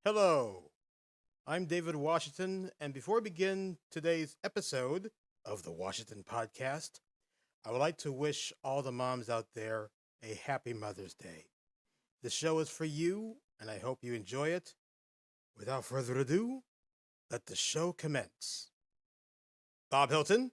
Hello, I'm David Washington, and before we begin today's episode of the Washington Podcast, I would like to wish all the moms out there a happy Mother's Day. The show is for you, and I hope you enjoy it. Without further ado, let the show commence. Bob Hilton.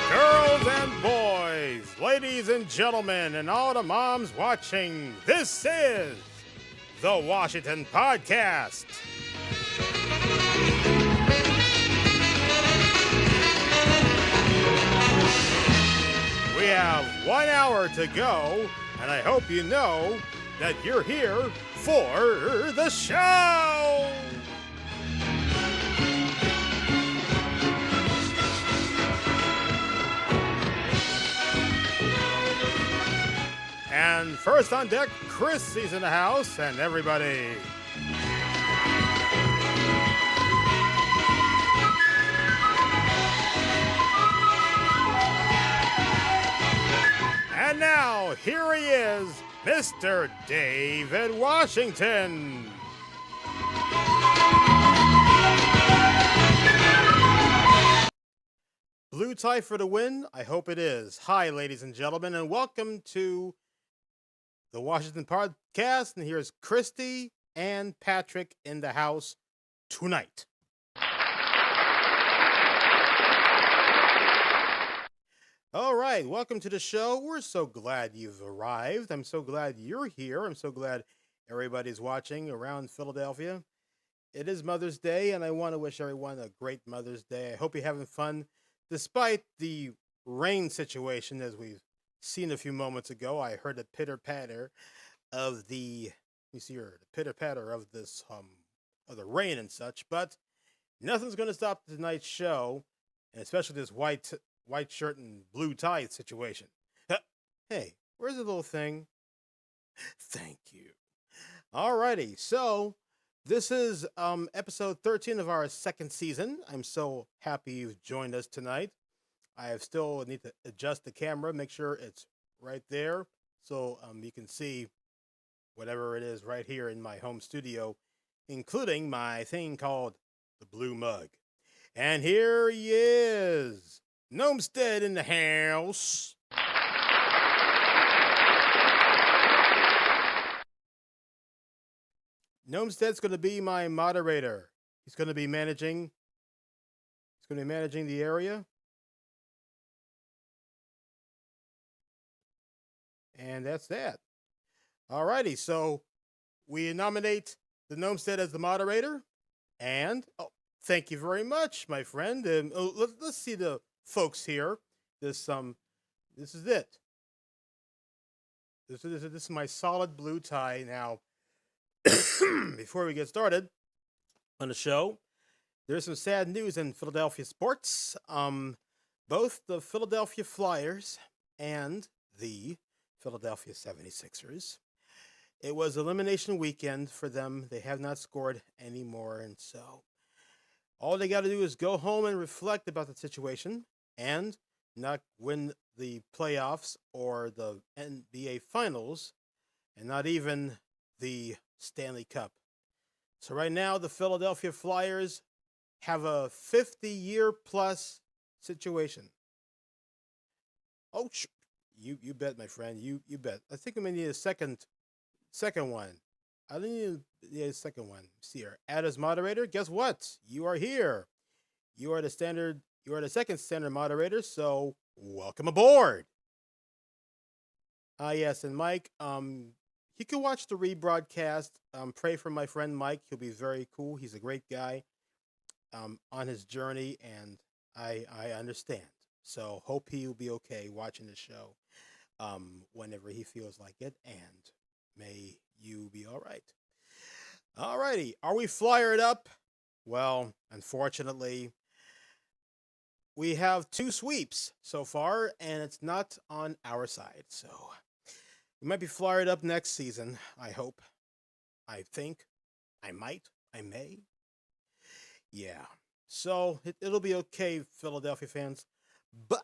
Girls and boys, ladies and gentlemen, and all the moms watching, this is the Washington Podcast. We have 1 hour to go, and I hope you know that you're here for the show. And first on deck, Chris is in the house, and everybody. And now, here he is, Mr. David Washington. Blue tie for the win? I hope it is. Hi, ladies and gentlemen, and welcome to the Washington Podcast. And here's Christy and Patrick in the house tonight. All right, welcome to the show. We're so glad you've arrived. I'm so glad you're here. I'm so glad everybody's watching around Philadelphia. It is Mother's Day, and I want to wish everyone a great Mother's Day. I hope you're having fun, despite the rain situation, as we've seen a few moments ago. I heard the pitter-patter of the, you see here, the pitter-patter of this, of the rain and such, but nothing's going to stop tonight's show, and especially this white shirt and blue tie situation. Hey, where's the little thing? Thank you. Alrighty, so this is episode 13 of our second season. I'm so happy you've joined us tonight. I still need to adjust the camera, make sure it's right there, so you can see whatever it is right here in my home studio, including my thing called the Blue Mug. And here he is, Gnomestead in the house. Gnomestead's going to be my moderator. He's going to be managing the area. And that's that. Alrighty, so we nominate the Gnomestead as the moderator. And thank you very much, my friend. And let's see the folks here. This is it. This is my solid blue tie. Now, before we get started on the show, there's some sad news in Philadelphia sports. Both the Philadelphia Flyers and the Philadelphia 76ers. It was elimination weekend for them. They have not scored anymore, and so all they got to do is go home and reflect about the situation and not win the playoffs or the NBA Finals, and not even the Stanley Cup. So right now, the Philadelphia Flyers have a 50-year plus situation. Oh, you bet, my friend. You bet. I think we may need a second one. I think need a second one. See here. Add as moderator. Guess what? You are here. You are the second standard moderator, so welcome aboard. Yes, and Mike, you can watch the rebroadcast. Pray for my friend Mike. He'll be very cool. He's a great guy on his journey, and I understand. So hope he'll be okay watching the show whenever he feels like it, and may you be all right. All righty. Are we flyered up? Well, unfortunately, we have 2 sweeps so far, and it's not on our side. So we might be flyered up next season, I hope. I think. I might. I may. Yeah. So it'll be okay, Philadelphia fans. But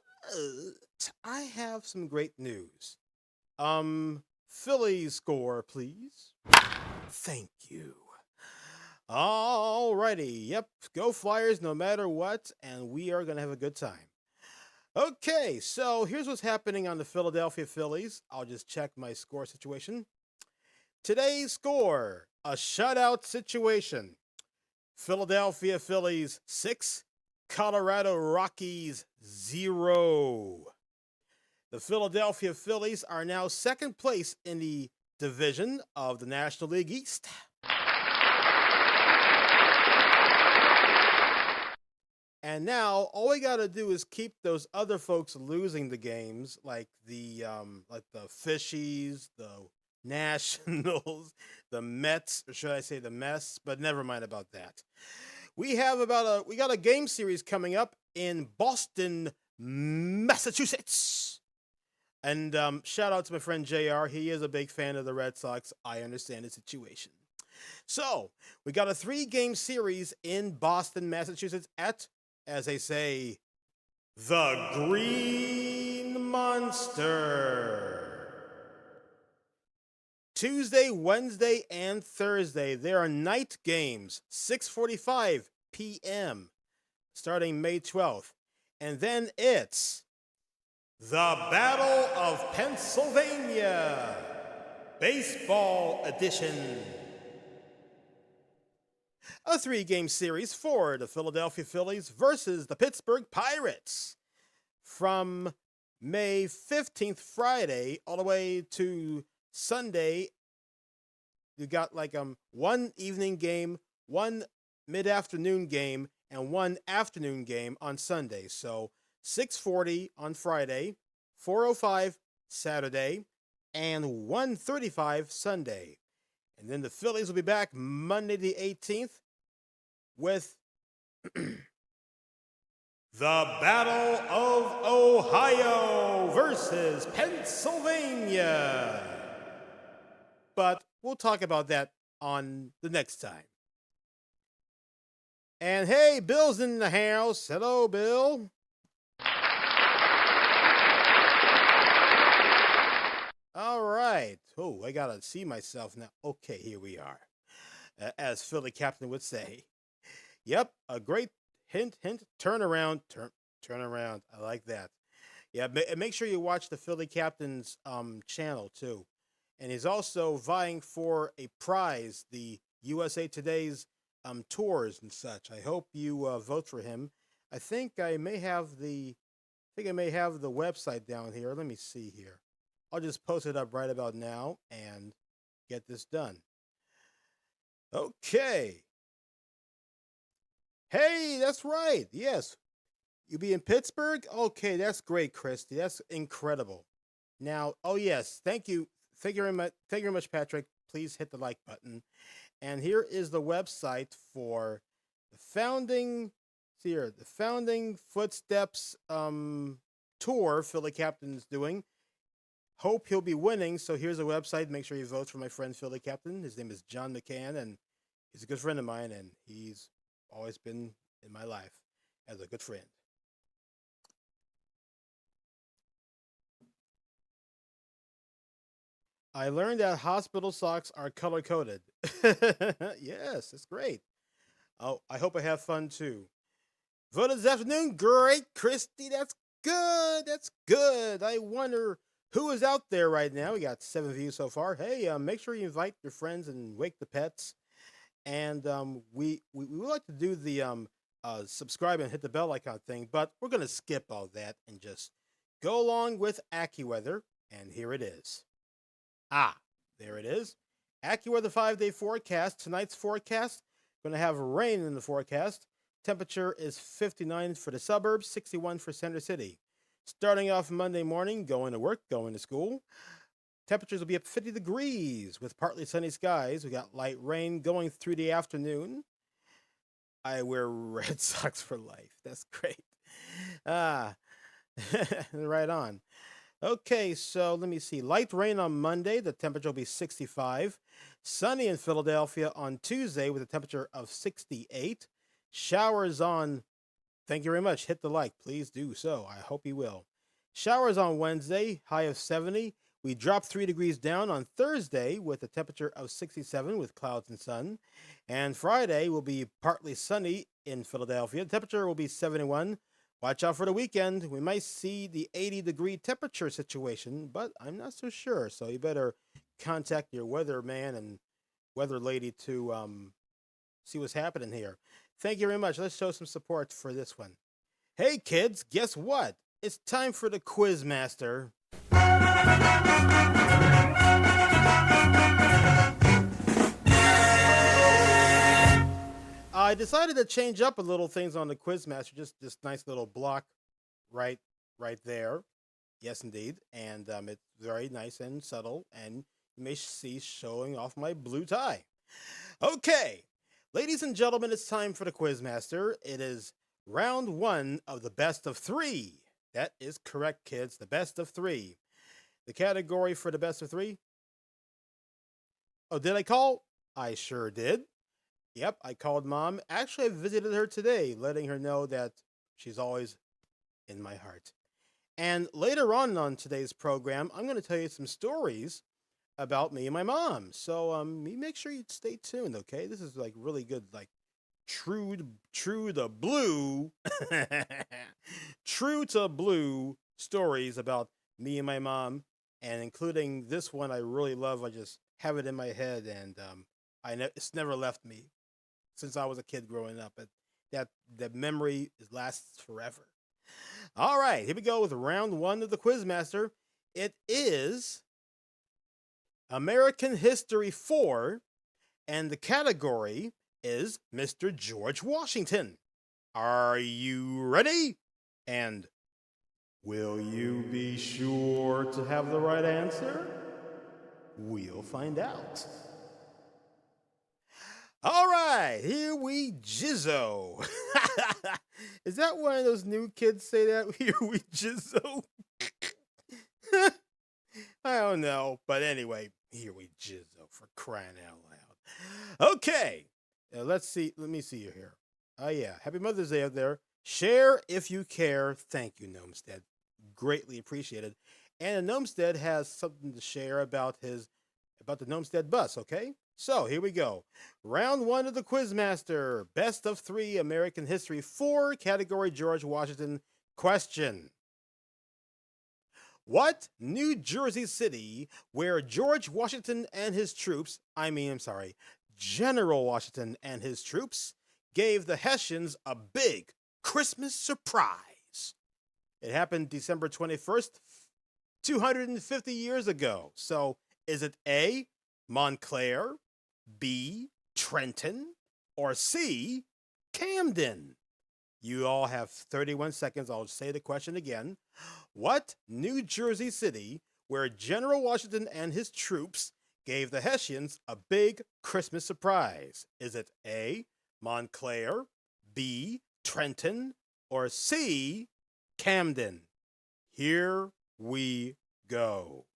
I have some great news. Phillies score, please. Thank you. Alrighty, yep, go Flyers no matter what, and we are going to have a good time. Okay, so here's what's happening on the Philadelphia Phillies. I'll just check my score situation. Today's score, a shutout situation. Philadelphia Phillies 6, Colorado Rockies 0. The Philadelphia Phillies are now second place in the division of the National League East. And now all we got to do is keep those other folks losing the games, like the Fishies, the Nationals, the Mets, or should I say the Mets? But never mind about that. We got a game series coming up in Boston, Massachusetts. And shout out to my friend JR. He is a big fan of the Red Sox. I understand the situation. So we got a 3-game series in Boston, Massachusetts at, as they say, the Green Monster. Tuesday, Wednesday, and Thursday, there are night games, 6:45 p.m., starting May 12th. And then it's the Battle of Pennsylvania, Baseball Edition. A 3-game series for the Philadelphia Phillies versus the Pittsburgh Pirates from May 15th, Friday, all the way to Sunday. You got like one evening game, one mid-afternoon game, and one afternoon game on Sunday. So 6:40 on Friday, 4:05 Saturday, and 1:35 Sunday. And then the Phillies will be back Monday the 18th with the Battle of Ohio versus Pennsylvania. But we'll talk about that on the next time. And hey, Bill's in the house. Hello, Bill. All right. Oh, I got to see myself now. Okay, here we are. As Philly Captain would say. Yep, a great hint, turn around. I like that. Yeah, make sure you watch the Philly Captain's channel, too. And he's also vying for a prize, the USA Today's tours and such. I hope you vote for him. I think I may have the website down here. Let me see here. I'll just post it up right about now and get this done. Okay. Hey, that's right. Yes. You be in Pittsburgh? Okay, that's great, Christy. That's incredible. Now, oh yes, thank you. Thank you very much, Patrick. Please hit the like button. And here is the website for the Founding Footsteps tour Philly Captain's doing. Hope he'll be winning. So here's a website. Make sure you vote for my friend Philly Captain. His name is John McCann, and he's a good friend of mine, and he's always been in my life as a good friend. I learned that hospital socks are color-coded. Yes, it's great. Oh, I hope I have fun too. Vote this afternoon. Great, Christy. That's good. That's good. I wonder who is out there right now. We got 7 views so far. Hey, make sure you invite your friends and wake the pets. And we would like to do the subscribe and hit the bell icon thing, but we're going to skip all that and just go along with AccuWeather. And here it is. Ah, there it is. AccuWeather 5-day forecast. Tonight's forecast, going to have rain in the forecast. Temperature is 59 for the suburbs, 61 for Center City. Starting off Monday morning, going to work, going to school. Temperatures will be up 50 degrees with partly sunny skies. We got light rain going through the afternoon. I wear Red Sox for life. That's great. Right on. Okay, so let me see. Light rain on Monday. The temperature will be 65. Sunny in Philadelphia on Tuesday with a temperature of 68. Showers on, thank you very much. Hit the like. Please do so. I hope you will. Showers on Wednesday, high of 70 We drop 3 degrees down on Thursday with a temperature of 67 with clouds and sun. And Friday will be partly sunny in Philadelphia. The temperature will be 71. Watch out for the weekend. We might see the 80-degree temperature situation, but I'm not so sure. So you better contact your weatherman and weather lady to see what's happening here. Thank you very much. Let's show some support for this one. Hey kids, guess what? It's time for the Quiz Master. I decided to change up a little things on the Quizmaster, just this nice little block right there. Yes, indeed. And it's very nice and subtle, and you may see showing off my blue tie. Okay, ladies and gentlemen, it's time for the Quizmaster. It is round 1 of the best of 3. That is correct, kids, the best of 3. The category for the best of 3? Oh, did I call? I sure did. Yep, I called Mom. Actually, I visited her today, letting her know that she's always in my heart. And later on today's program, I'm going to tell you some stories about me and my mom. So make sure you stay tuned, okay? This is like really good, like true to blue, true to blue stories about me and my mom, and including this one I really love. I just have it in my head, and it's never left me since I was a kid growing up. But that memory lasts forever. All right, here we go with round 1 of the Quizmaster. It is American History 4, and the category is Mr. George Washington. Are you ready? And will you be sure to have the right answer? We'll find out. All right, here we jizzo. Is that one of those new kids say that? Here we jizzo. I don't know, but anyway, here we jizzo, for crying out loud. Okay, let's see. Let me see you here. Oh yeah, happy Mother's Day out there. Share if you care. Thank you, Gnomestead. Greatly appreciated. And Gnomestead has something to share about the Gnomestead bus. Okay. So here we go. Round 1 of the Quizmaster. Best of 3 American History 4, category George Washington. Question. What New Jersey city where George Washington and his troops, General Washington and his troops, gave the Hessians a big Christmas surprise? It happened December 21st, 250 years ago. So is it A, Montclair, B, Trenton, or C, Camden? You all have 31 seconds. I'll say the question again. What New Jersey city where General Washington and his troops gave the Hessians a big Christmas surprise? Is it A, Montclair, B, Trenton, or C, Camden? Here we go.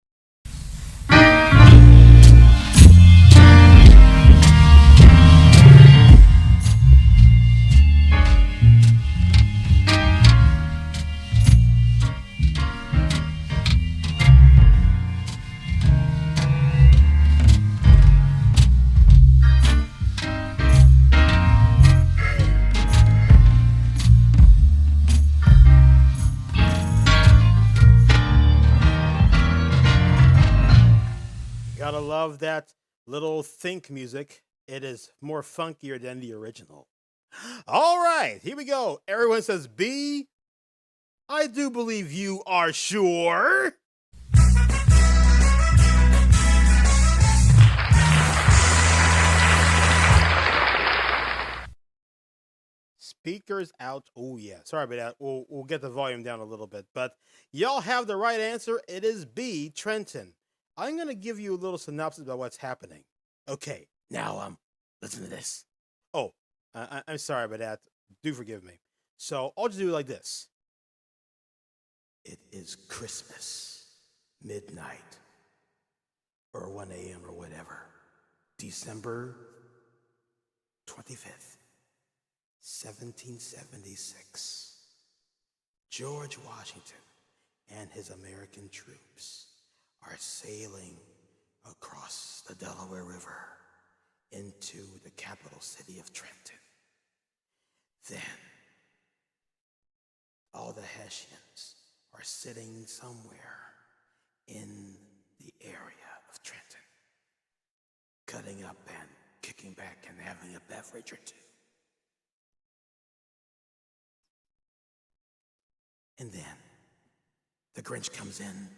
Gotta love that little think music. It is more funkier than the original. All right, here we go. Everyone says B. I do believe you are sure. Speakers out. Oh, yeah. Sorry about that. We'll get the volume down a little bit. But y'all have the right answer. It is B, Trenton. I'm going to give you a little synopsis about what's happening. Okay, now listen to this. Oh, I'm sorry about that. Do forgive me. So I'll just do it like this. It is Christmas, midnight, or 1 a.m. or whatever, December 25th, 1776. George Washington and his American troops are sailing across the Delaware River into the capital city of Trenton. Then, all the Hessians are sitting somewhere in the area of Trenton, cutting up and kicking back and having a beverage or two. And then the Grinch comes in.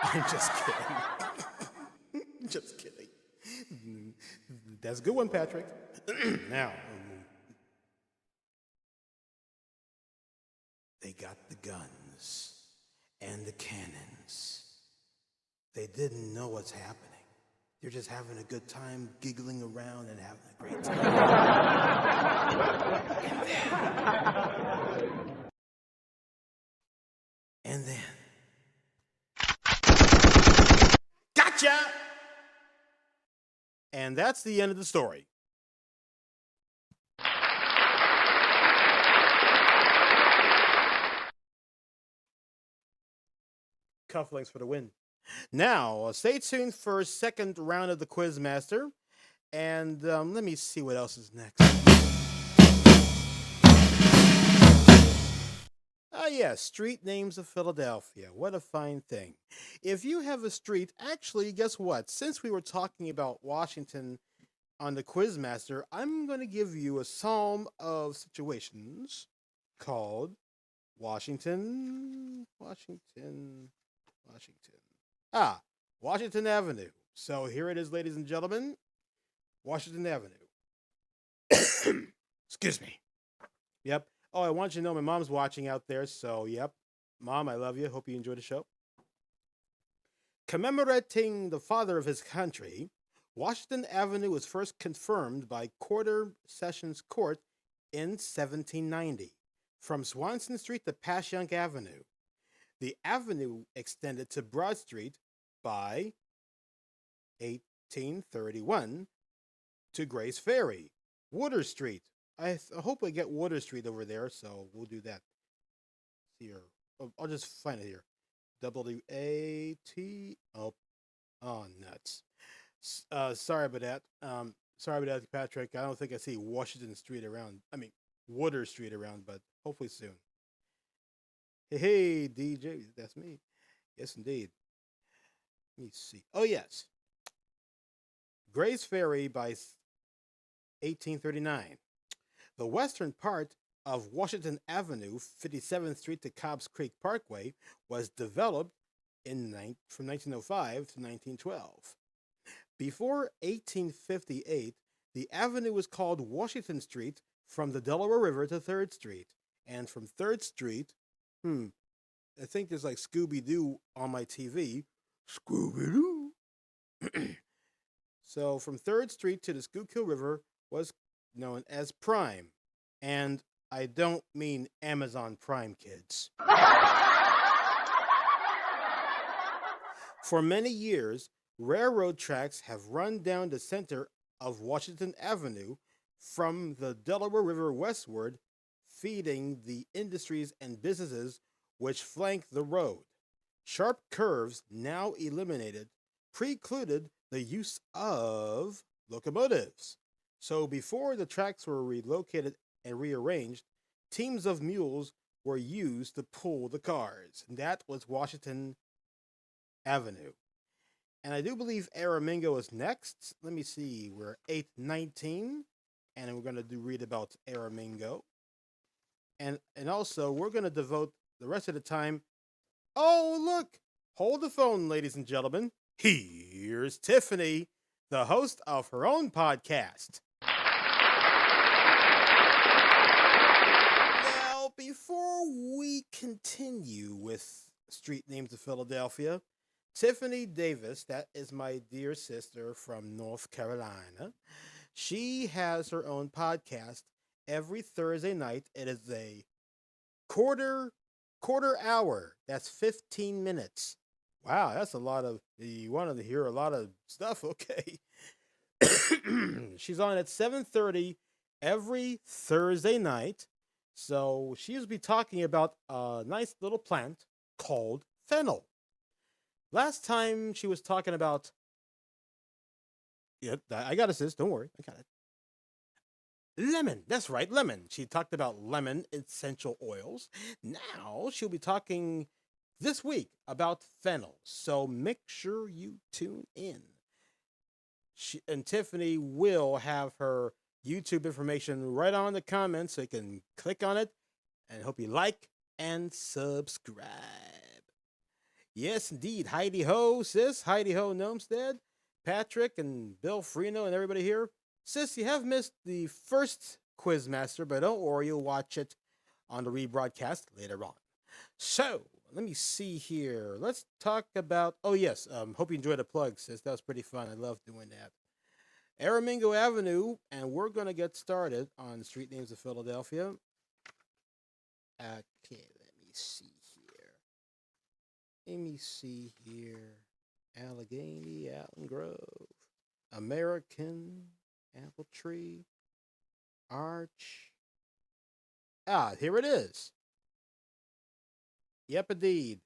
I'm just kidding. Just kidding. That's a good one, Patrick. Now, they got the guns and the cannons. They didn't know what's happening. They're just having a good time, giggling around and having a great time. And then, gotcha! And that's the end of the story. Cufflinks for the win. Now, stay tuned for second round of the Quizmaster. And let me see what else is next. Yes, street names of Philadelphia. What a fine thing. If you have a street, actually, guess what? Since we were talking about Washington on the Quizmaster, I'm going to give you a psalm of situations called Washington. Washington Avenue. So here it is, ladies and gentlemen. Washington Avenue. Excuse me. Yep. Oh, I want you to know my mom's watching out there, so yep. Mom, I love you. Hope you enjoy the show. Commemorating the father of his country, Washington Avenue was first confirmed by Quarter Sessions Court in 1790, from Swanson Street to Passyunk Avenue. The avenue extended to Broad Street by 1831 to Grace Ferry, Water Street. I hope I get Water Street over there, so we'll do that. Here, I'll just find it here. W-A-T. Oh, nuts. Sorry about that. Sorry about that, Patrick. I don't think I see Washington Street around. I mean, Water Street around, but hopefully soon. Hey, DJ, that's me. Yes, indeed. Let me see. Oh, yes. Grace Ferry by 1839. The western part of Washington Avenue, 57th Street to Cobbs Creek Parkway, was developed from 1905 to 1912. Before 1858, the avenue was called Washington Street from the Delaware River to 3rd Street. And from 3rd Street, I think there's like Scooby-Doo on my TV. Scooby-Doo. So from 3rd Street to the Schuylkill River was known as Prime. And I don't mean Amazon Prime, kids. For many years, railroad tracks have run down the center of Washington Avenue from the Delaware River westward, feeding the industries and businesses which flank the road. Sharp curves, now eliminated, precluded the use of locomotives. So before the tracks were relocated and rearranged, teams of mules were used to pull the cars. And that was Washington Avenue. And I do believe Aramingo is next. Let me see. We're 819, and we're going to read about Aramingo. And also, we're going to devote the rest of the time. Oh, look! Hold the phone, ladies and gentlemen. Here's Tiffany, the host of her own podcast. Now, before we continue with street names of Philadelphia, Tiffany Davis, that is my dear sister from North Carolina, she has her own podcast every Thursday night. It is a quarter hour. That's 15 minutes. Wow, that's a lot of, you wanted to hear a lot of stuff, okay. She's on at 7:30 every Thursday night. So she'll be talking about a nice little plant called fennel. Last time she was talking about, yeah, I got it, sis. Don't worry, I got it. Lemon. That's right, lemon. She talked about lemon essential oils. Now she'll be talking this week about fennel. So make sure you tune in. And Tiffany will have her YouTube information right on the comments, so you can click on it, and hope you like and subscribe. Yes, indeed. Heidi Ho, sis. Heidi Ho Nomstead, Patrick, and Bill Freno, and everybody here. Sis, you have missed the first Quizmaster, but don't worry, you'll watch it on the rebroadcast later on. So, let me see here. Let's talk about, oh yes, hope you enjoyed the plug, sis. That was pretty fun. I love doing that. Aramingo Avenue, and we're going to get started on Street Names of Philadelphia. Okay, let me see here. Allegheny, Allen Grove, American, Apple Tree, Arch. Here it is. Yep, indeed.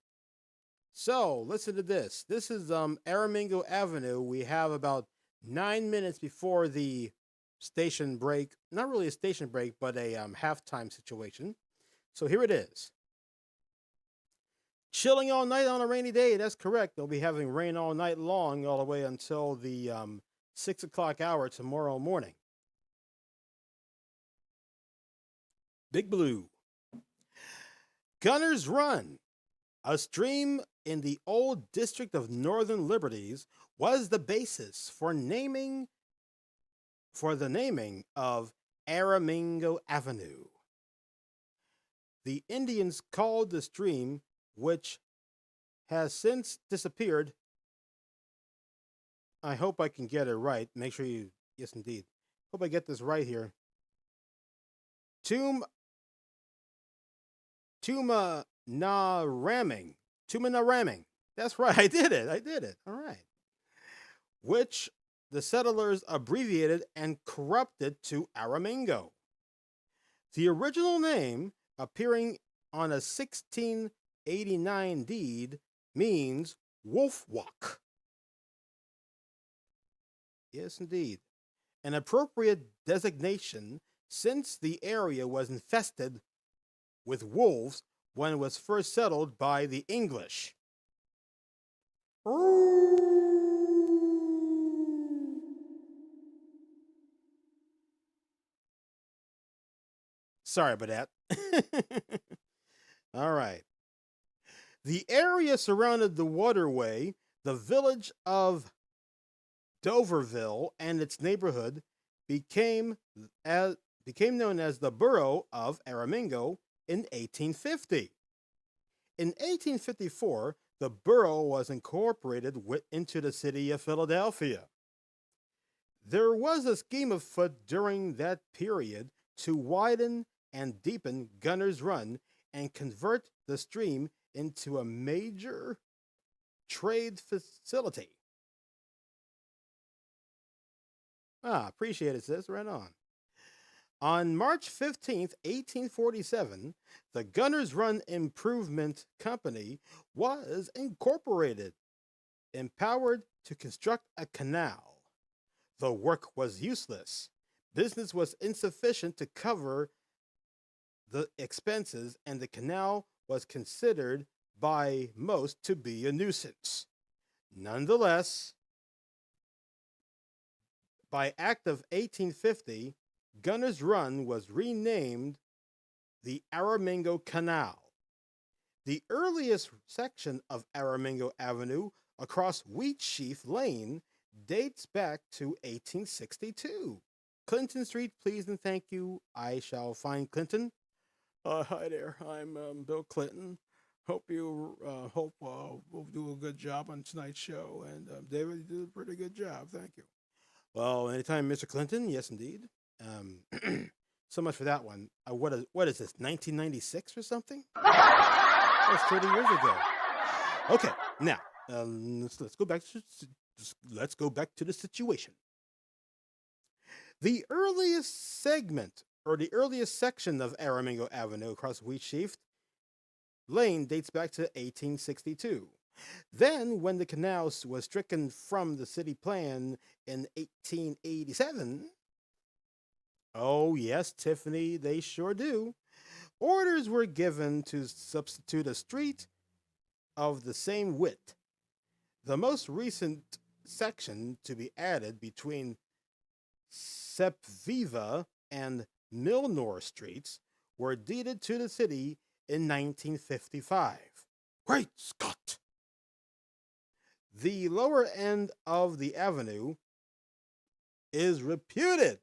So, listen to this. This is Aramingo Avenue. We have about 9 minutes before the station break. Not really a station break, but a halftime situation. So here it is. Chilling all night on a rainy day. That's correct. They'll be having rain all night long, all the way until the 6 o'clock hour tomorrow morning. Big Blue. Gunner's Run, a stream in the old district of Northern Liberties, was the basis for the naming of Aramingo Avenue. The Indians called the stream, which has since disappeared. I hope I can get it right. Make sure you, yes indeed. Hope I get this right here. Tumanaraming. That's right, I did it. All right. Which the settlers abbreviated and corrupted to Aramingo. The original name, appearing on a 1689 deed, means wolf walk. Yes, indeed. An appropriate designation, since the area was infested with wolves when it was first settled by the English. Sorry about that. All right. The area surrounded the waterway, the village of Doverville and its neighborhood became known as the borough of Aramingo in 1850. In 1854, the borough was incorporated into the city of Philadelphia. There was a scheme afoot during that period to widen and deepen Gunner's Run and convert the stream into a major trade facility. Appreciate it, sis. Right on. On March 15th, 1847, the Gunner's Run Improvement Company was incorporated, empowered to construct a canal. The work was useless. Business was insufficient to cover the expenses, and the canal was considered by most to be a nuisance. Nonetheless, by Act of 1850, Gunner's Run was renamed the Aramingo Canal. The earliest section of Aramingo Avenue across Wheatsheaf Lane dates back to 1862. Clinton Street, please and thank you. I shall find Clinton. Hi there, I'm Bill Clinton. Hope we'll do a good job on tonight's show. And David, you did a pretty good job. Thank you. Well, anytime, Mr. Clinton. Yes, indeed. So much for that one. What is this? 1996 or something? That's 30 years ago. Okay, now let's go back to the situation. The earliest segment, or the earliest section of Aramingo Avenue across Wheatsheaf, lane dates back to 1862. Then, when the canal was stricken from the city plan in 1887, oh yes, Tiffany, they sure do, orders were given to substitute a street of the same width. The most recent section to be added between Sepviva and Milnor Streets were deeded to the city in 1955. Great Scott! The lower end of the avenue is reputed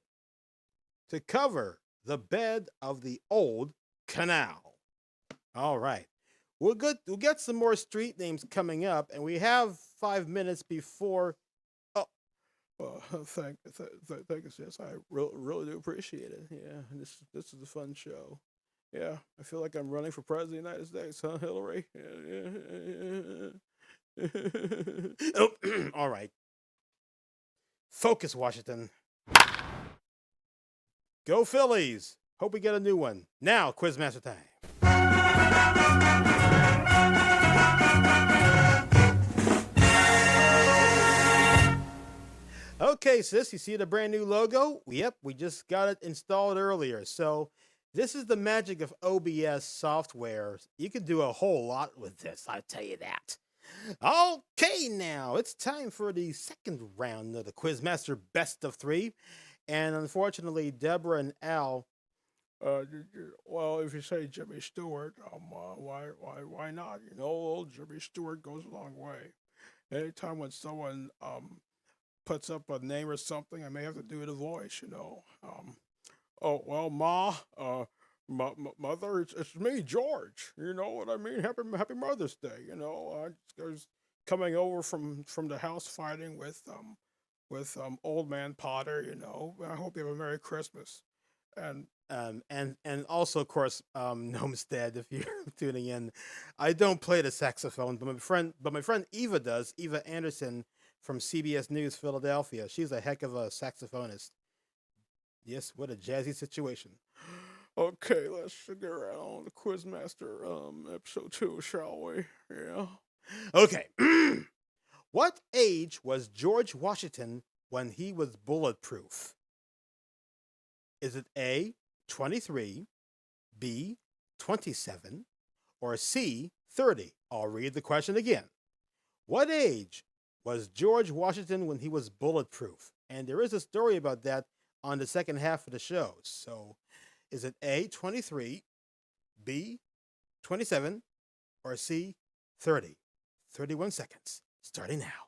to cover the bed of the old canal. All right. We'll get some more street names coming up, and we have 5 minutes before. Oh, thank you, sis. I really do appreciate it. Yeah, this is a fun show. Yeah, I feel like I'm running for president of the United States, huh, Hillary? Yeah. Oh, all right. Focus, Washington. Go Phillies. Hope we get a new one. Now, Quizmaster time. Okay, sis, you see the brand new logo? Yep, we just got it installed earlier. So this is the magic of OBS software. You can do a whole lot with this, I'll tell you that. Okay, now it's time for the second round of the Quizmaster Best of 3. And unfortunately, Deborah and Al, well, if you say Jimmy Stewart, why not? You know, old Jimmy Stewart goes a long way. Anytime when someone puts up a name or something, I may have to do the voice, you know. Oh, well, Mother, it's me, George. You know what I mean? Happy Mother's Day. You know, I was coming over from the house fighting with old man Potter. You know, I hope you have a Merry Christmas. And also, of course, Nomstead, if you're tuning in, I don't play the saxophone, but my friend Eva does. Eva Anderson from CBS News Philadelphia. She's a heck of a saxophonist. Yes, what a jazzy situation. Okay, let's get right on the Quizmaster episode 2, shall we? Yeah. Okay. What age was George Washington when he was bulletproof? Is it A, 23, B, 27, or C, 30? I'll read the question again. What age was George Washington when he was bulletproof? And there is a story about that on the second half of the show. So, is it A, 23, B, 27, or C, 30? 31 seconds, starting now.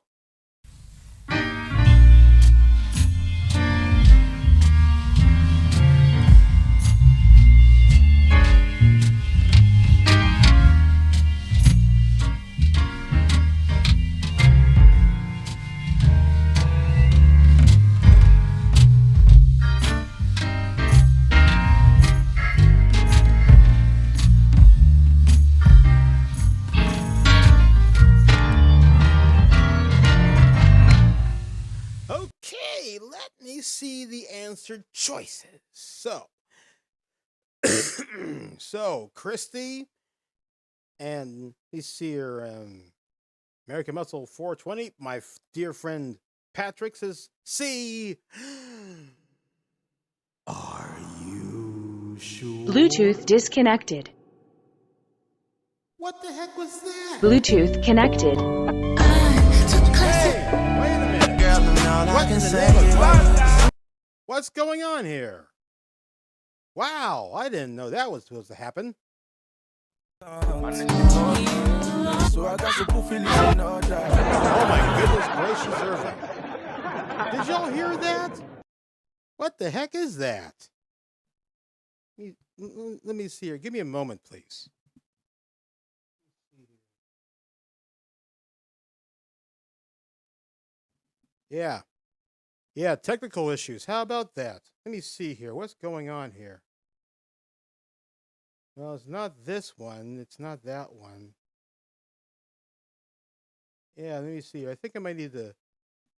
Let me see the answered choices. So Christy and you see her American Muscle 420. My dear friend Patrick says C. Are you sure? Bluetooth disconnected. What the heck was that? Bluetooth connected. Hey, wait a minute. What in the name of God? What's going on here? Wow, I didn't know that was supposed to happen. Oh my goodness gracious, Irving. Did y'all hear that? What the heck is that? Let me see here. Give me a moment, please. Yeah, technical issues. How about that? Let me see here. What's going on here? Well, it's not this one. It's not that one. Yeah, let me see. I think I might need to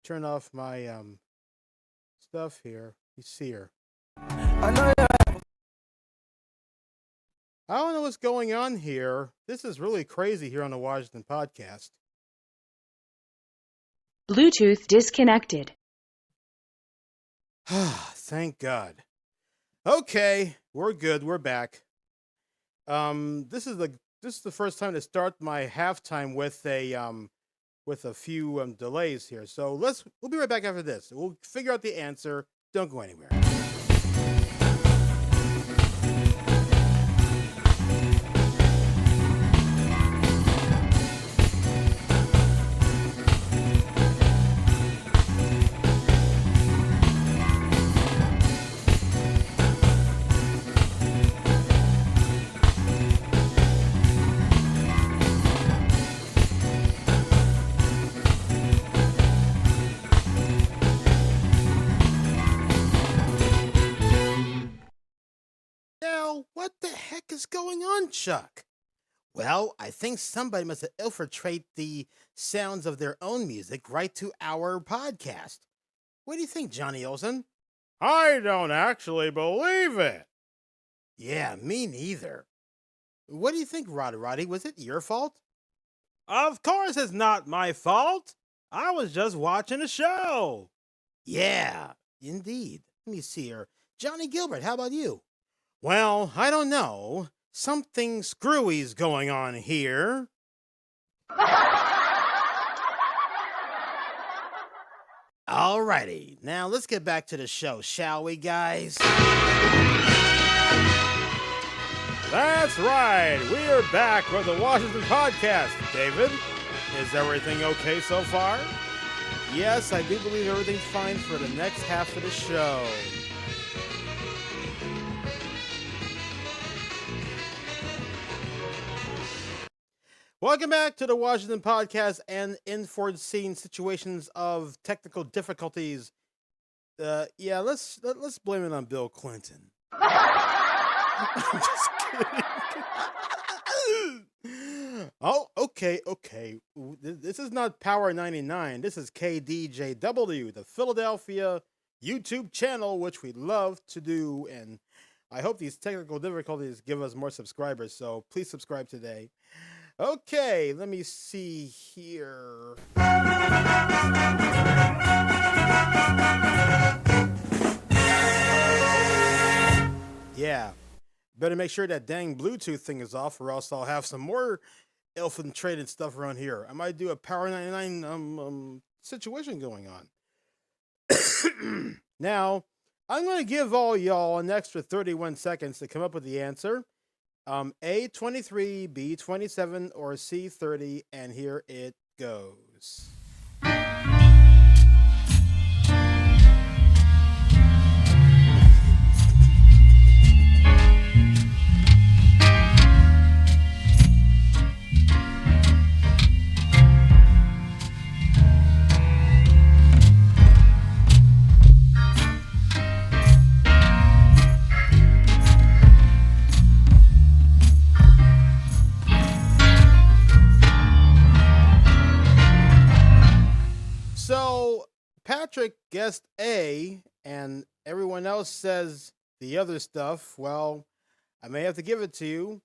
turn off my stuff here. Let me see here. I don't know what's going on here. This is really crazy here on the Washington podcast. Bluetooth disconnected. Thank God. Okay, we're good. We're back. This is the first time to start my halftime with a few delays here. So we'll be right back after this. We'll figure out the answer. Don't go anywhere. Now, what the heck is going on, Chuck? Well, I think somebody must have infiltrated the sounds of their own music right to our podcast. What do you think, Johnny Olsen? I don't actually believe it. Yeah, me neither. What do you think, Roddy? Was it your fault? Of course it's not my fault. I was just watching a show. Yeah, indeed. Let me see here. Johnny Gilbert, how about you? Well, I don't know. Something screwy's going on here. Alrighty, now let's get back to the show, shall we, guys? That's right. We are back with the Washington podcast. David, is everything okay so far? Yes, I do believe everything's fine for the next half of the show. Welcome back to the Washington podcast and unforeseen situations of technical difficulties. Yeah, let's blame it on Bill Clinton. I'm just kidding. Oh, okay. This is not Power 99. This is KDJW, the Philadelphia YouTube channel, which we love to do. And I hope these technical difficulties give us more subscribers. So please subscribe today. Okay, let me see here. Yeah, better make sure that dang Bluetooth thing is off, or else I'll have some more infiltrated stuff around here. I might do a Power 99 situation going on. Now, I'm going to give all y'all an extra 31 seconds to come up with the answer. A23, B27, or C30, and here it goes. So Patrick guessed A, and everyone else says the other stuff. Well, I may have to give it to you.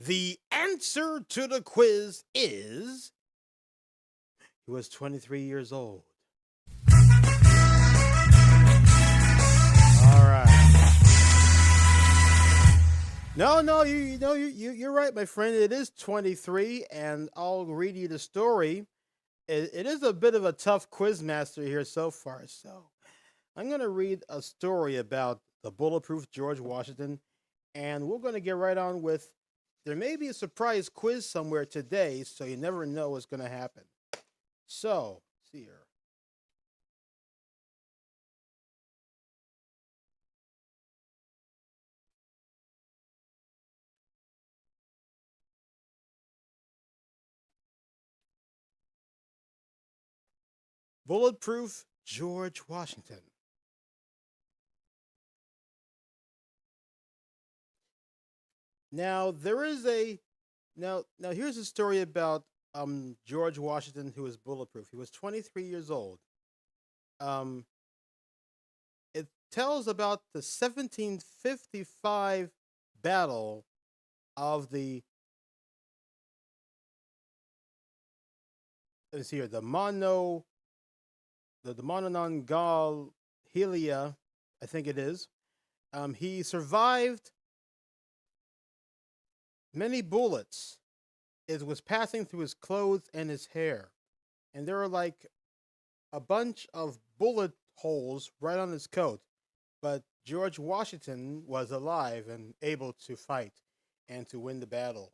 The answer to the quiz is he was 23 years old. All right. No, you're right, my friend. It is 23, and I'll read you the story. It is a bit of a tough quiz master here so far. So I'm going to read a story about the bulletproof George Washington, and we're going to get right on with. There may be a surprise quiz somewhere today, so you never know what's going to happen. So, see here. Bulletproof George Washington. Now there is a now here's a story about George Washington who was bulletproof. He was 23 years old. Um it tells about the 1755 battle of the, let's see here, the Mononongal Helia, I think it is. He survived many bullets. It was passing through his clothes and his hair. And there were like a bunch of bullet holes right on his coat. But George Washington was alive and able to fight and to win the battle.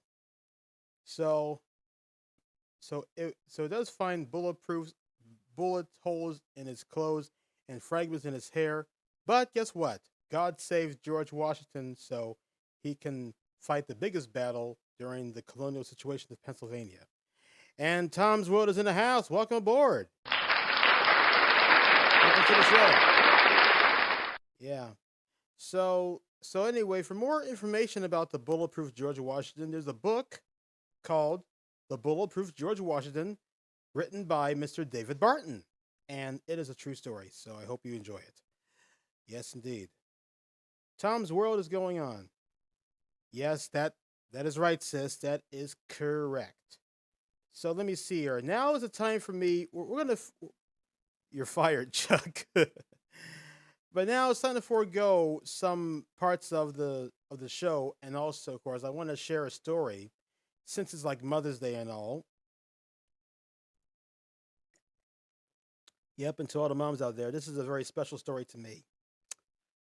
So so it does find bullet holes in his clothes and fragments in his hair. But guess what? God saved George Washington so he can fight the biggest battle during the colonial situation of Pennsylvania. And Tom's World is in the house. Welcome aboard. Welcome to the show. Yeah. So anyway, for more information about the Bulletproof George Washington, there's a book called The Bulletproof George Washington, written by Mr. David Barton. And it is a true story, so I hope you enjoy it. Yes, indeed. Tom's World is going on. Yes, that is right, sis. That is correct. So let me see here. Now is the time for me. We're gonna. You're fired, Chuck. But now it's time to forego some parts of the show, and also, of course, I want to share a story, since it's like Mother's Day and all. Yep, and to all the moms out there, this is a very special story to me.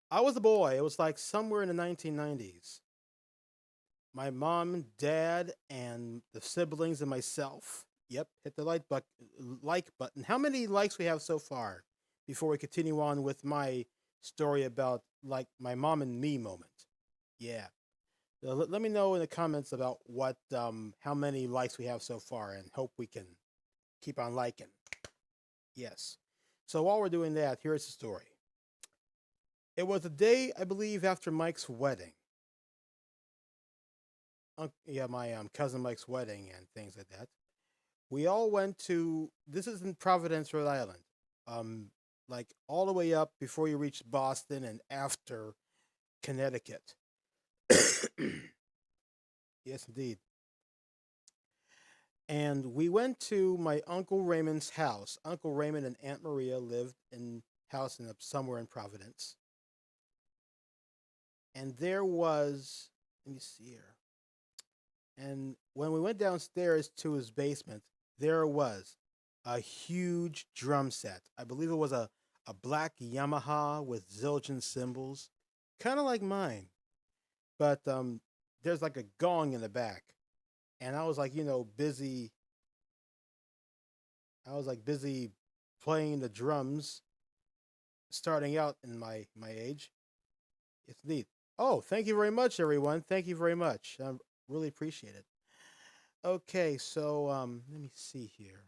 I was a boy. It was like somewhere in the 1990s. My mom, dad, and the siblings and myself. Yep, hit the like button. How many likes we have so far before we continue on with my story about like my mom and me moment? Yeah. So let me know in the comments about what how many likes we have so far, and hope we can keep on liking. Yes. So while we're doing that, here's the story. It was the day, I believe, after Mike's wedding. Yeah, my cousin Mike's wedding and things like that. We all went to, this is in Providence, Rhode Island. Like all the way up before you reach Boston and after Connecticut. Yes, indeed. And we went to my Uncle Raymond's house. Uncle Raymond and Aunt Maria lived in house in somewhere in Providence. And there was, let me see here. And when we went downstairs to his basement, there was a huge drum set. I believe it was a black Yamaha with Zildjian cymbals, kind of like mine. But there's like a gong in the back. And I was like, busy. I was like busy playing the drums, starting out in my age. It's neat. Oh, thank you very much, everyone. Thank you very much. I really appreciate it. Okay, so let me see here.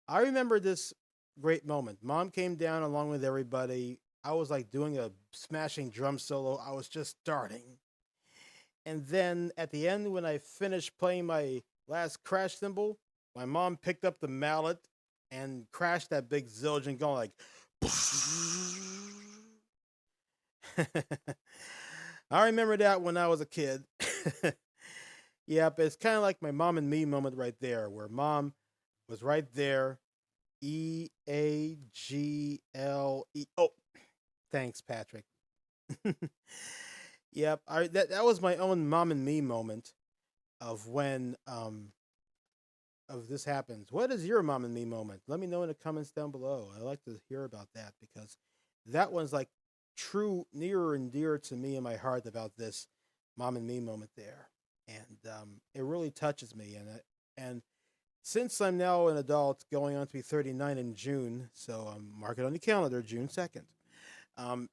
I remember this great moment. Mom came down along with everybody. I was like doing a smashing drum solo. I was just starting. And then at the end, when I finished playing my last crash cymbal, my mom picked up the mallet and crashed that big Zildjian going like. I remember that when I was a kid. Yep, it's kind of like my mom and me moment right there, where mom was right there. EAGLE. Oh, thanks, Patrick. Yep, that was my own mom and me moment of when of this happens. What is your mom and me moment? Let me know in the comments down below. I like to hear about that, because that one's like true nearer and dear to me in my heart about this mom and me moment there. And it really touches me, and since I'm now an adult, going on to be 39 in June, so mark it on the calendar, June 2nd.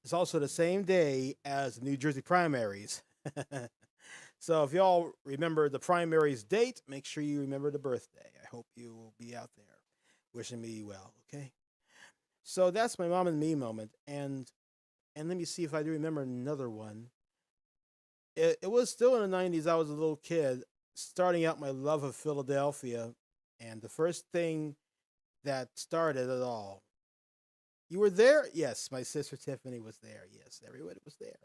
It's also the same day as the New Jersey primaries. So if y'all remember the primaries date, make sure you remember the birthday. I hope you will be out there wishing me well, okay? So that's my mom and me moment. And let me see if I do remember another one. It was still in the 90s. I was a little kid starting out my love of Philadelphia. And the first thing that started it all. You were there? Yes, my sister Tiffany was there. Yes, everybody was there.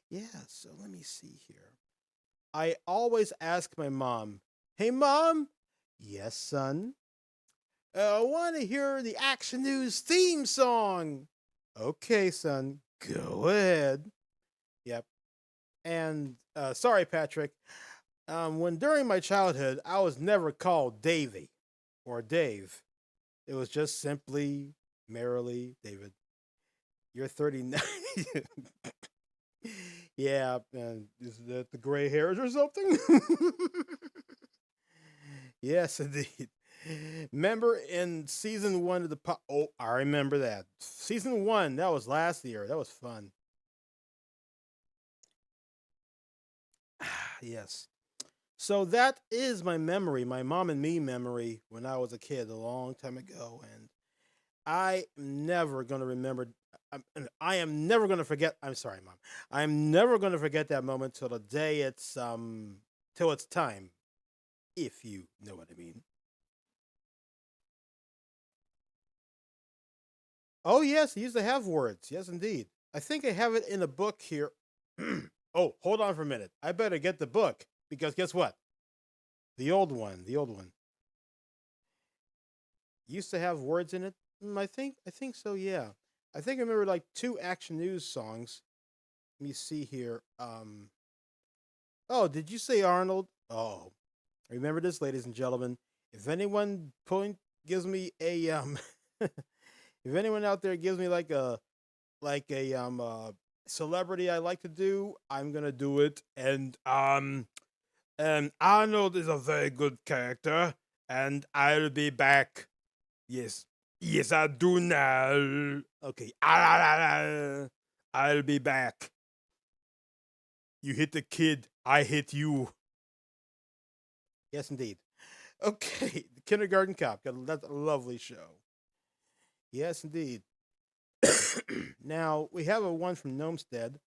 Yeah, so let me see here. I always ask my mom, "Hey, mom." "Yes, son." "I want to hear the Action News theme song." "Okay, son, go ahead." Yep. And sorry, Patrick. When during my childhood, I was never called Davy or Dave. It was just simply, merrily David. You're 39. Yeah, and is that the gray hairs or something? Yes, indeed. Remember in season one of the oh, I remember that season one. That was last year. That was fun. Yes. So that is my memory, my mom and me memory when I was a kid a long time ago, and I am never gonna remember. I am never gonna forget. I'm sorry, mom. I'm never gonna forget that moment till the day till it's time, if you know what I mean. Oh yes, he used to have words. Yes, indeed. I think I have it in a book here. Oh, hold on for a minute. I better get the book because guess what? The old one. The old one used to have words in it. I think so. Yeah. I think I remember like two Action News songs. Let me see here. Oh, did you say Arnold? Oh, remember this, ladies and gentlemen. If anyone point gives me a if anyone out there gives me like a celebrity I like to do, I'm gonna do it. And Arnold is a very good character, and I'll be back. Yes, yes, I do now. Okay, I'll be back. You hit the kid, I hit you. Yes, indeed. Okay, the Kindergarten Cop. That's a lovely show. Yes, indeed. Now we have a one from Gnomestead.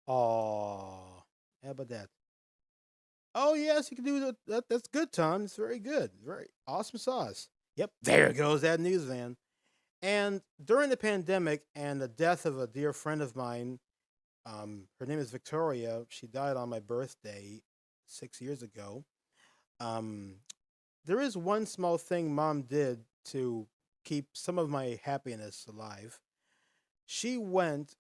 Oh, how about that? Oh yes, you can do that. That's good, Tom. It's very good. Very awesome sauce. Yep, there goes that news van. And during the pandemic and the death of a dear friend of mine, her name is Victoria. She died on my birthday 6 years ago. Um, there is one small thing Mom did to keep some of my happiness alive. She went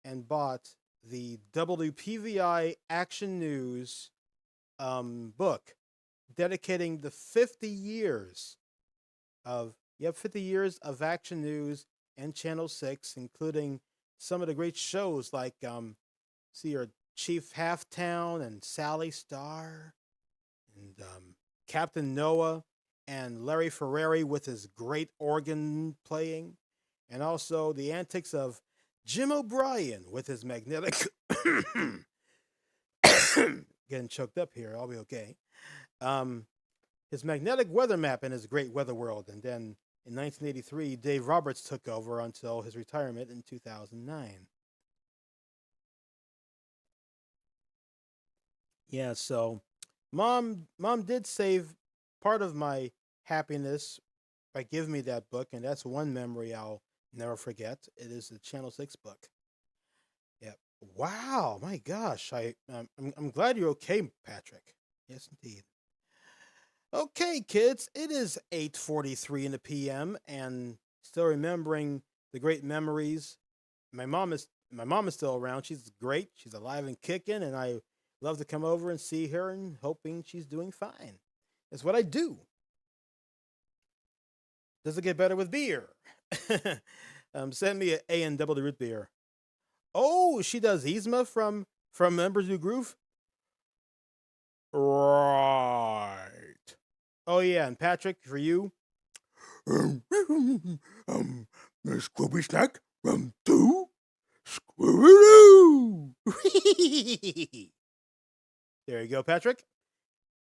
and bought the WPVI Action News book dedicating the 50 years of 50 years of Action News and Channel 6, including some of the great shows like see your Chief Halftown and Sally Star and Captain Noah and Larry Ferrari with his great organ playing, and also the antics of Jim O'Brien with his magnetic getting choked up here. I'll be okay. Um, his magnetic weather map and his great weather world. And then in 1983, Dave Roberts took over until his retirement in 2009. Yeah, so mom did save part of my happiness by giving me that book, and that's one memory I'll never forget. It is the Channel 6 book. Yeah. Wow, my gosh. I'm glad you're okay, Patrick. Yes, indeed. Okay, kids, it is 8:43 in the PM and still remembering the great memories. My mom is still around. She's great. She's alive and kicking, and I love to come over and see her and hoping she's doing fine. That's what I do. Does it get better with beer? Send me a double the root beer. Oh, she does Yzma from Members New Groove? Right. Oh yeah, and Patrick, for you, Scooby Snack, two, Scooby-Doo. There you go, Patrick.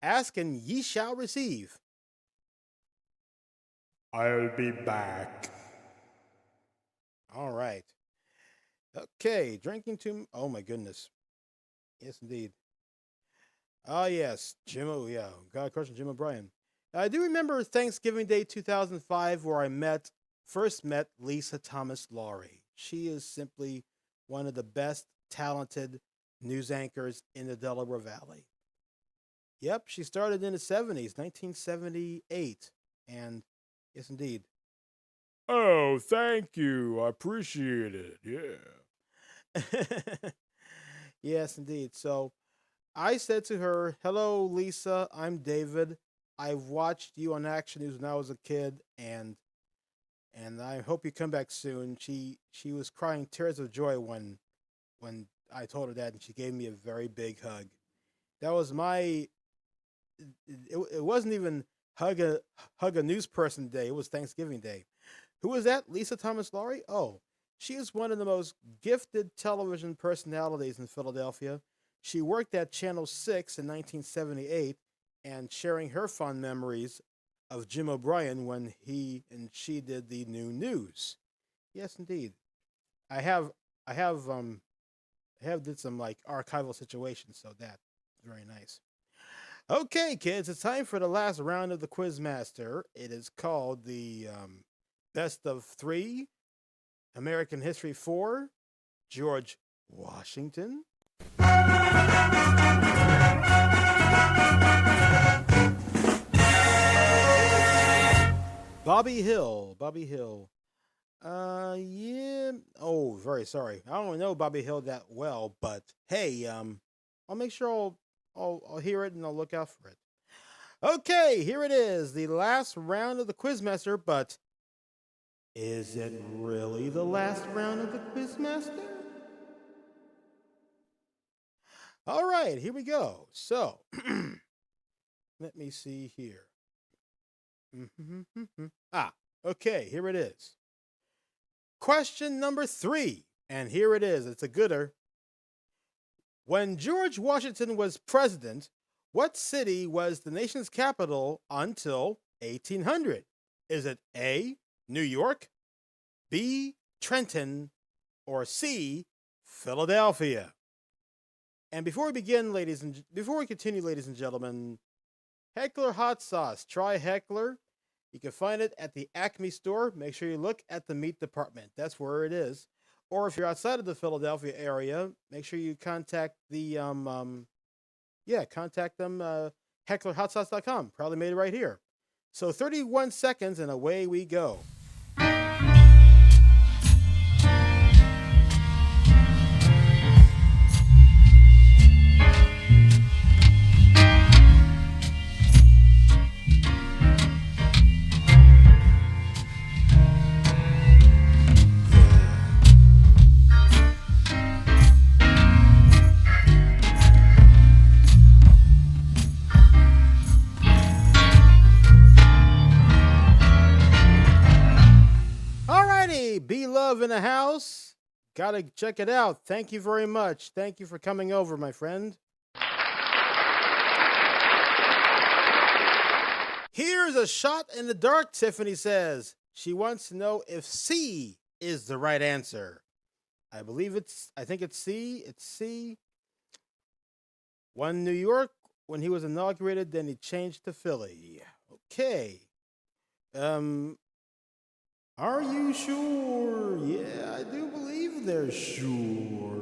Ask and ye shall receive. I'll be back. All right. Okay, drinking too. Oh my goodness. Yes, indeed. Oh yes, Jim. Oh yeah, God crushing Jim O'Brien. I do remember Thanksgiving Day 2005 where first met Lisa Thomas Laurie. She is simply one of the best talented news anchors in the Delaware Valley. Yep, she started in the 70s, 1978. And yes, indeed. Oh, thank you. I appreciate it. Yeah. Yes, indeed. So I said to her, "Hello, Lisa. I'm David. I've watched you on Action News when I was a kid, and I hope you come back soon." She was crying tears of joy when I told her that, and she gave me a very big hug. That was my. It wasn't even hug a news person day. It was Thanksgiving Day. Who was that? Lisa Thomas Laurie? Oh, she is one of the most gifted television personalities in Philadelphia. She worked at Channel 6 in 1978 and sharing her fond memories of Jim O'Brien when he and she did the new news. Yes, indeed. I have I have I have did some like archival situations, so that's very nice. Okay, kids, it's time for the last round of the Quizmaster. It is called the Best of Three American History 4 George Washington. Bobby Hill. Bobby Hill. Yeah. Oh, very sorry. I don't know Bobby Hill that well, but hey, I'll make sure I'll hear it and I'll look out for it. Okay, here it is, the last round of the Quizmaster, but is it really the last round of the Quizmaster? All right, here we go. So, let me see here. Okay, here it is. Question number 3, and here it is. It's a gooder. When George Washington was president, what city was the nation's capital until 1800? Is it A, New York, B, Trenton, or C, Philadelphia? And before we continue, ladies and gentlemen, Heckler hot sauce. Try Heckler. You can find it at the Acme store. Make sure you look at the meat department. That's where it is. Or if you're outside of the Philadelphia area, make sure you contact the contact them, hecklerhotsauce.com. Probably made it right here. So 31 seconds and away we go. Be Love in the house. Gotta check it out. Thank you very much. Thank you for coming over, my friend. Here's a shot in the dark, Tiffany says. She wants to know if C is the right answer. I think it's C. It's C. One New York when he was inaugurated, then he changed to Philly. Okay. Are you sure? Yeah, I do believe they're sure.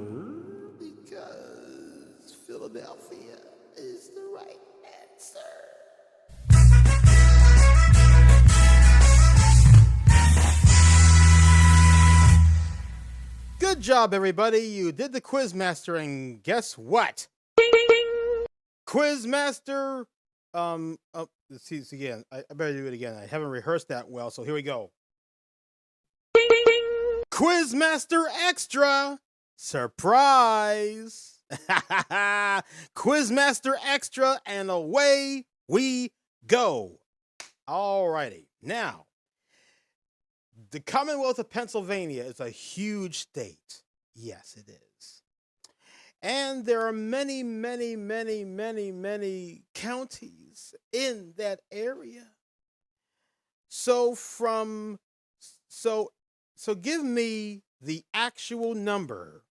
Because Philadelphia is the right answer. Good job, everybody. You did the Quizmaster, and guess what? Ding, ding, ding. Quizmaster. Let's see this again. I better do it again. I haven't rehearsed that well, so here we go. Ding, ding, ding. Quizmaster Extra. Surprise. Quizmaster Extra, and away we go. All righty. Now, the Commonwealth of Pennsylvania is a huge state. Yes, it is. And there are many, many, many, many, many counties in that area. So give me the actual number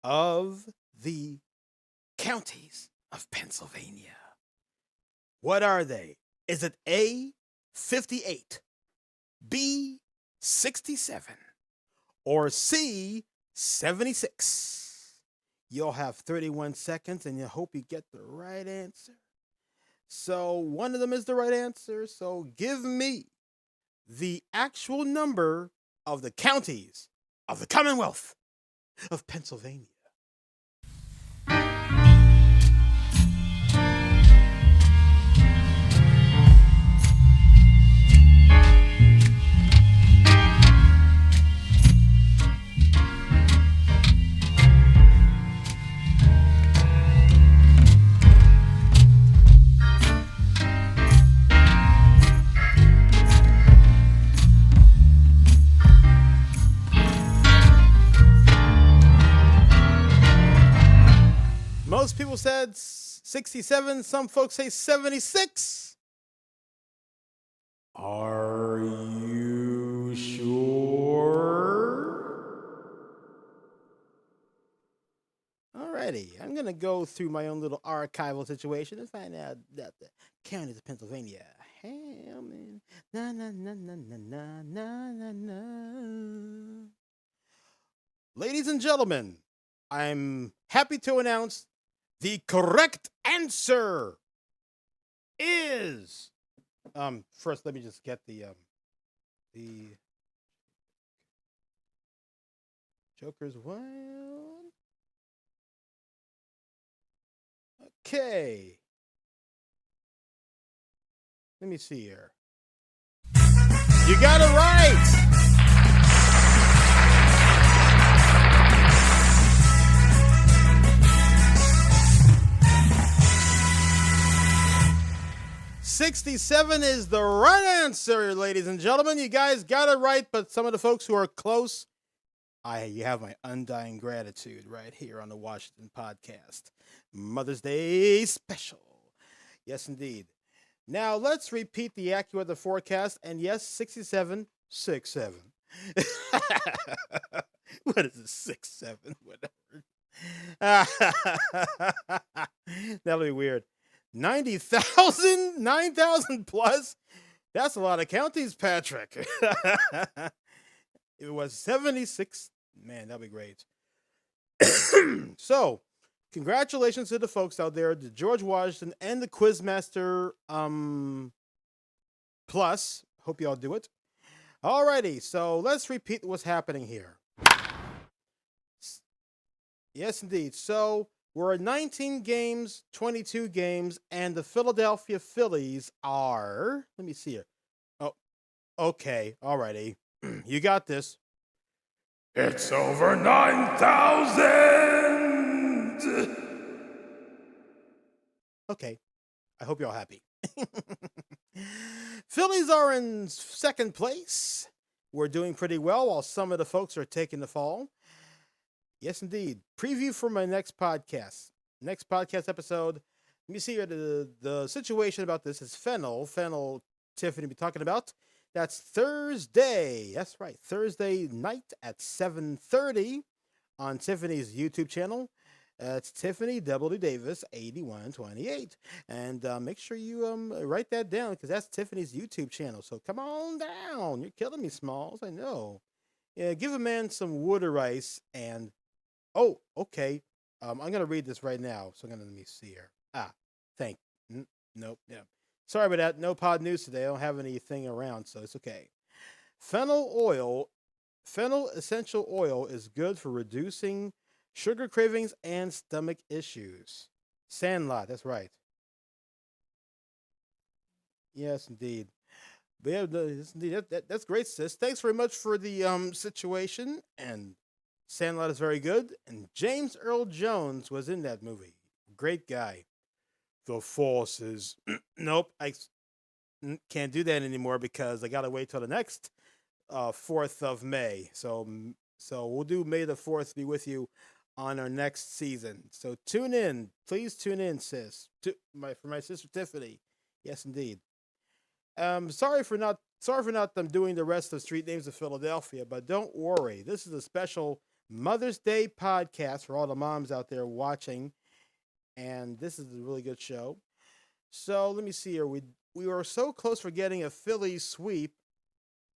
of the counties of Pennsylvania. What are they? Is it A, 58, B, 67, or C, 76? You'll have 31 seconds and you hope you get the right answer. So one of them is the right answer. So give me the actual number of the counties of the Commonwealth of Pennsylvania. Most people said 67. Some folks say 76. Are you sure? Alrighty, I'm gonna go through my own little archival situation and find out that the counties of Pennsylvania. Hammond, na na na na na na na na na. Ladies and gentlemen, I'm happy to announce the correct answer is first let me just get the Joker's Wild. Okay. Let me see here. You got it right. $67 is the right answer, ladies and gentlemen. You guys got it right, but some of the folks who are close, you have my undying gratitude right here on the Washington Podcast. Mother's Day special. Yes, indeed. Now, let's repeat the AccuWeather forecast. And yes, 67, 6-7. What is it, 6-7? Whatever. That'll be weird. 90,000? 9,000 plus? That's a lot of counties, Patrick. If it was 76, man, that'd be great. So, congratulations to the folks out there, the George Washington and the Quizmaster Plus. Hope you all do it. Alrighty, so let's repeat what's happening here. Yes, indeed. So, we're at 19 games, 22 games, and the Philadelphia Phillies are... Let me see here. Oh, okay. Alrighty. You got this. It's over 9,000! Okay. I hope you're all happy. Phillies are in second place. We're doing pretty well while some of the folks are taking the fall. Yes, indeed. Preview for my next podcast. Next podcast episode. Let me see here. The situation about this is Fennel. Tiffany be talking about. That's Thursday. That's right. Thursday night at 7:30 on Tiffany's YouTube channel. It's Tiffany W. Davis 8128. And make sure you write that down because that's Tiffany's YouTube channel. So come on down. You're killing me, Smalls. I know. Yeah, give a man some water ice and... Oh, okay. I'm going to read this right now. So let me see here. Nope. Yeah. Sorry about that. No pod news today. I don't have anything around, so it's okay. Fennel essential oil is good for reducing sugar cravings and stomach issues. Sandlot, that's right. Yes, indeed. But yeah, indeed. That's great, sis. Thanks very much for the situation. And Sandlot is very good. And James Earl Jones was in that movie. Great guy. The Force is... Nope, I can't do that anymore because I got to wait till the next 4th of May. So we'll do May the 4th be with you on our next season. So tune in. Please tune in, sis. For my sister Tiffany. Yes, indeed. Sorry for not doing the rest of Street Names of Philadelphia, but don't worry. This is a special Mother's Day podcast for all the moms out there watching, and this is a really good show. So let me see here. We were so close for getting a Phillies sweep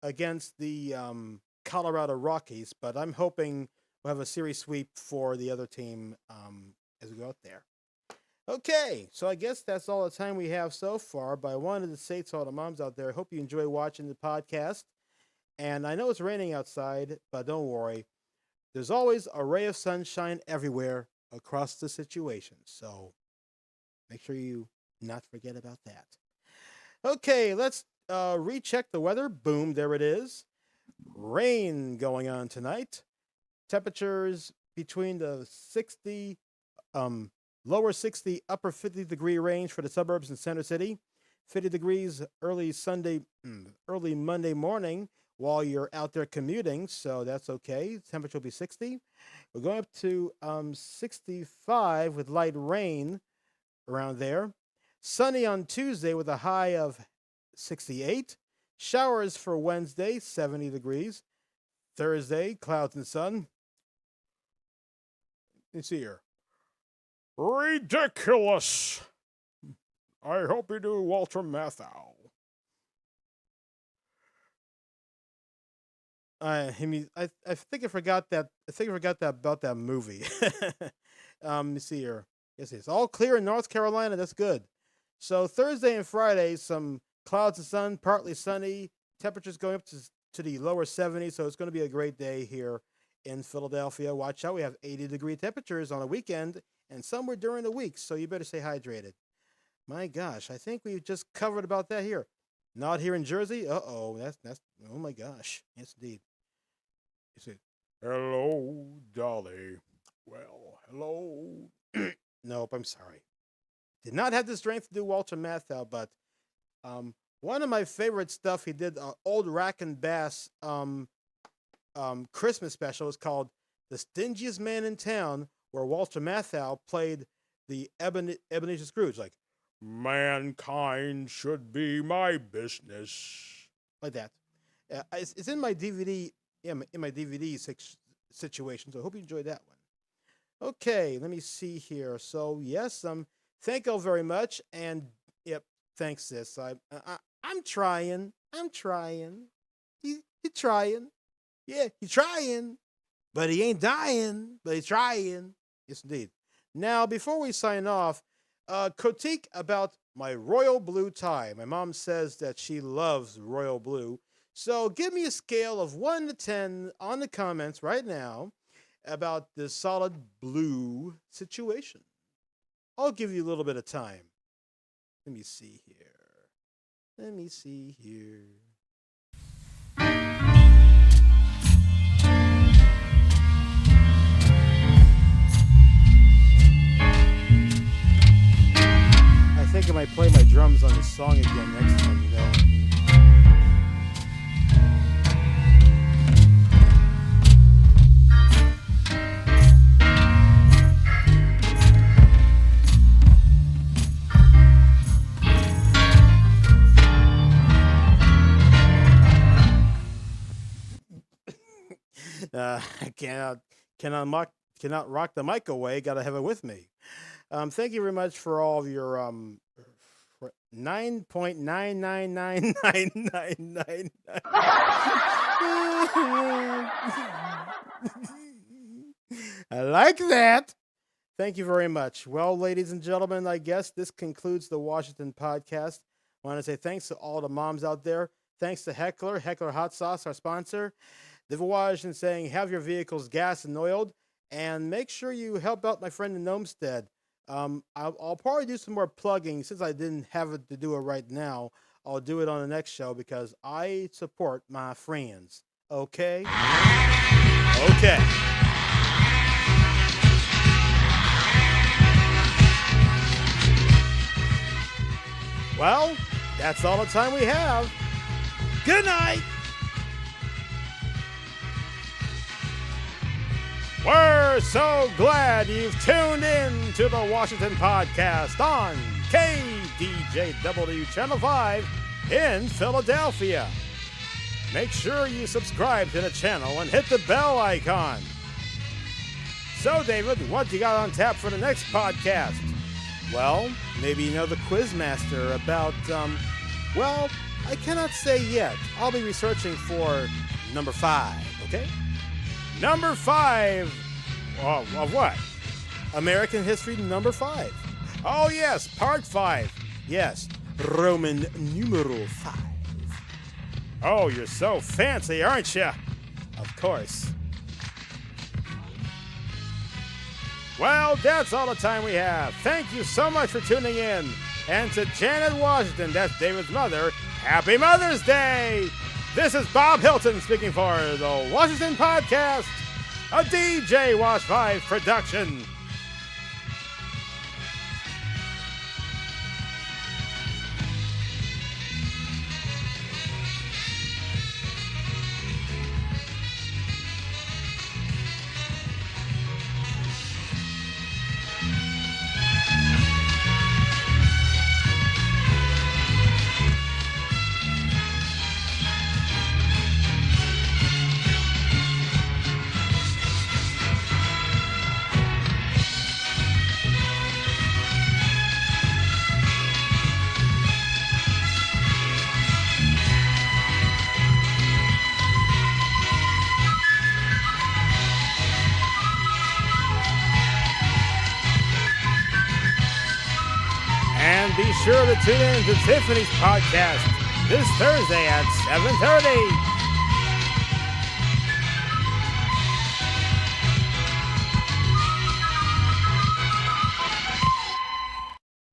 against the Colorado Rockies, but I'm hoping we'll have a series sweep for the other team as we go out there. Okay, so I guess that's all the time we have so far, but I wanted to say to all the moms out there, I hope you enjoy watching the podcast. And I know it's raining outside, but don't worry. There's always a ray of sunshine everywhere across the situation. So make sure you not forget about that. Okay, let's recheck the weather. Boom, there it is. Rain going on tonight. Temperatures between the 60, lower 60, upper 50 degree range for the suburbs and Center City. 50 degrees early Monday morning while you're out there commuting, so that's okay. Temperature will be 60. We're going up to 65 with light rain around there. Sunny on Tuesday with a high of 68. Showers for Wednesday, 70 degrees. Thursday, clouds and sun. Let's see here. Ridiculous. I hope you do, Walter Matthau. I think I forgot that. I think I forgot that about that movie. Let me see here. Yes, it's all clear in North Carolina. That's good. So Thursday and Friday, some clouds and sun, partly sunny. Temperatures going up to the lower 70s. So it's going to be a great day here in Philadelphia. Watch out. We have 80-degree temperatures on a weekend and somewhere during the week. So you better stay hydrated. My gosh, I think we've just covered about that here. Not here in Jersey. Uh-oh. That's oh my gosh. Yes, indeed. You said, hello, Dolly. Well, hello. Nope, I'm sorry. Did not have the strength to do Walter Matthau, but one of my favorite stuff he did, old Rack and Bass Christmas special, is called The Stingiest Man in Town, where Walter Matthau played the Ebenezer Scrooge, like, mankind should be my business, like that. It's in my DVD, in my DVD situation, so I hope you enjoyed that one. Okay, let me see here. So yes, thank you very much, and yep, thanks, sis. I'm trying. He trying. Yeah, he's trying, but he ain't dying. But he's trying. Yes, indeed. Now, before we sign off, critique about my royal blue tie. My mom says that she loves royal blue. So give me a scale of 1 to 10 on the comments right now about the solid blue situation. I'll give you a little bit of time. Let me see here. I think I might play my drums on this song again next time, you know. I cannot rock the mic away. Got to have it with me. Thank you very much for all of your 9.9999999. I like that. Thank you very much. Well, ladies and gentlemen, I guess this concludes the Washington podcast. I want to say thanks to all the moms out there. Thanks to Heckler Hot Sauce, our sponsor. The Washington saying, have your vehicles gassed and oiled, and make sure you help out my friend in Olmsted. I'll probably do some more plugging since I didn't have it to do it right now. I'll do it on the next show because I support my friends. Okay? Okay. Well, that's all the time we have. Good night. We're so glad you've tuned in to the Washington Podcast on KDJW Channel 5 in Philadelphia. Make sure you subscribe to the channel and hit the bell icon. So, David, what you got on tap for the next podcast? Well, maybe you know the Quizmaster about, well, I cannot say yet. I'll be researching for number 5, okay? Number 5. Of what? American history number 5. Oh, yes, part 5. Yes, Roman numeral 5. Oh, you're so fancy, aren't you? Of course. Well, that's all the time we have. Thank you so much for tuning in. And to Janet Washington, that's David's mother, Happy Mother's Day! This is Bob Hilton speaking for the Washington Podcast, a DJ Wash 5 production. And be sure to tune in to Tiffany's podcast this Thursday at 7:30.